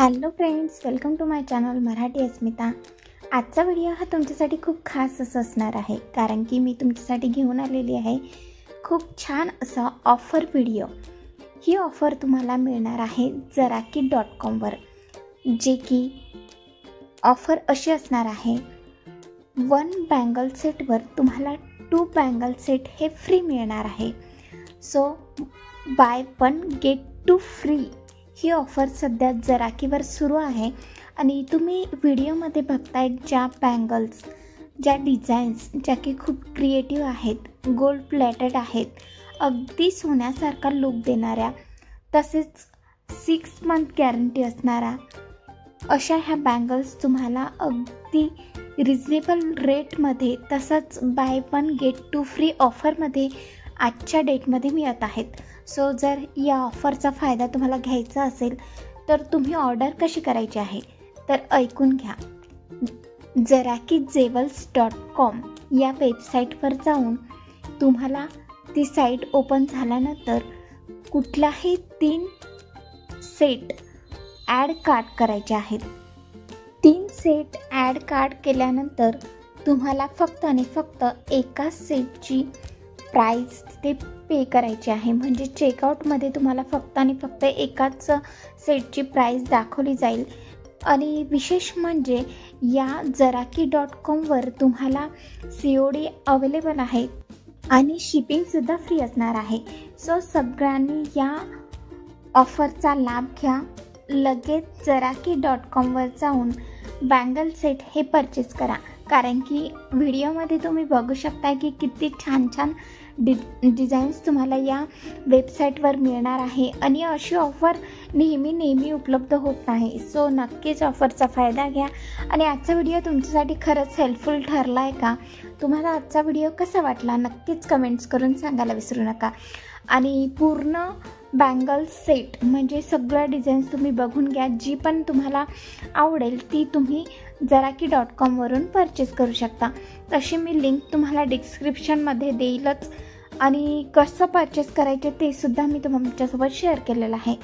Hello friends, welcome to my channel Marathi Asmita. आजचा video हा तुमच्यासाठी खूप खास असणार आहे, कारण की मी तुमच्यासाठी घेऊन आलेली आहे खूप छान असा ऑफर व्हिडिओ। ही ऑफर तुम्हाला मिळणार आहे Jaraki.com वर, जे की ऑफर अशी असणार आहे 1 बँगल सेटवर तुम्हाला 2 बँगल सेट हे फ्री मिळणार आहे। सो बाय 1 गेट 2 फ्री ही ऑफर सध्या जराकीवर सुरू आहे। आणि तुम्ही व्हिडिओमध्ये बघताय ज्या बँगल्स, ज्या डिझाईन्स ज्या की खूप क्रिएटिव्ह आहेत, गोल्ड प्लेटेड आहेत, अगदी सोन्यासारखा लुक देणाऱ्या, तसेच 6 मंथ गॅरंटी असणारा अशा ह्या बँगल्स तुम्हाला अगदी रिजनेबल रेटमध्ये, तसंच बाय 1 गेट 2 फ्री ऑफरमध्ये आजच्या डेटमध्ये मिळत आहेत। सो जर या ऑफरचा फायदा तुम्हाला घ्यायचा असेल तर तुम्ही ऑर्डर कशी करायची आहे तर ऐकून घ्या। JarakiJewels.com या वेबसाईटवर जाऊन तुम्हाला ती साईट ओपन झाल्यानंतर कुठलाही 3 सेट ॲड कार्ट करायचे आहेत। 3 सेट ॲड कार्ट केल्यानंतर तुम्हाला फक्त आणि फक्त एका सेटची प्राईस ते पे करायची आहे। म्हणजे चेकआउटमध्ये तुम्हाला फक्त आणि फक्त एकाच सेटची प्राईस दाखवली जाईल। आणि विशेष म्हणजे या Jaraki.com वर तुम्हाला COD अवेलेबल आहे आणि शिपिंगसुद्धा फ्री असणार आहे। सो सगळ्यांनी या ऑफरचा लाभ घ्या। लगेच Jaraki.com वर जाऊन बँगल सेट हे परचेस करा, कारण की व्हिडिओमध्ये तुम्ही बघू शकता की किती छान छान डिझाईन्स तुम्हाला या वेबसाईटवर मिळणार आहे। आणि अशी ऑफर नेहमी उपलब्ध होत नाही। सो नक्कीच ऑफरचा फायदा घ्या। आणि आजचा व्हिडिओ तुमच्यासाठी खरंच हेल्पफुल ठरला आहे का? तुम्हाला आजचा व्हिडिओ कसा वाटला नक्कीच कमेंट्स करून सांगायला विसरू नका। आणि पूर्ण बँगल सेट म्हणजे सगळ्या डिझाईन्स तुम्ही बघून घ्या, जी पण तुम्हाला आवडेल ती तुम्ही Jaraki.com वरून परचेस करू शकता। तशी मी लिंक तुम्हाला डिस्क्रिप्शनमध्ये देईलच, आणि कसं परचेस करायचे ते सुद्धा मी तुमच्यासोबत शेअर केलेलं आहे।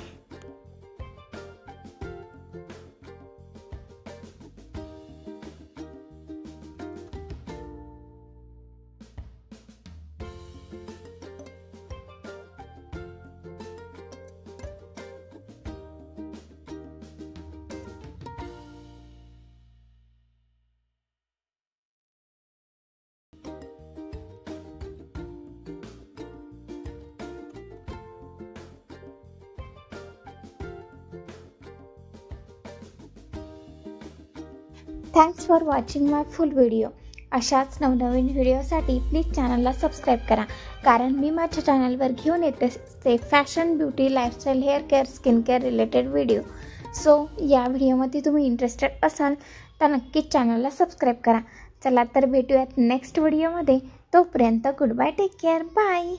Thanks for watching my full video. अशाच नवनवीन व्हिडिओसाठी प्लीज चॅनलला सबस्क्राईब करा, कारण मी माझ्या चॅनलवर घेऊन येते ते fashion, beauty, lifestyle, hair care, skin care related video. So या व्हिडिओमध्ये तुम्ही इंटरेस्टेड असाल तर नक्कीच चॅनलला सबस्क्राईब करा। चला तर भेटूयात नेक्स्ट व्हिडिओमध्ये। तोपर्यंत good bye, take care, bye.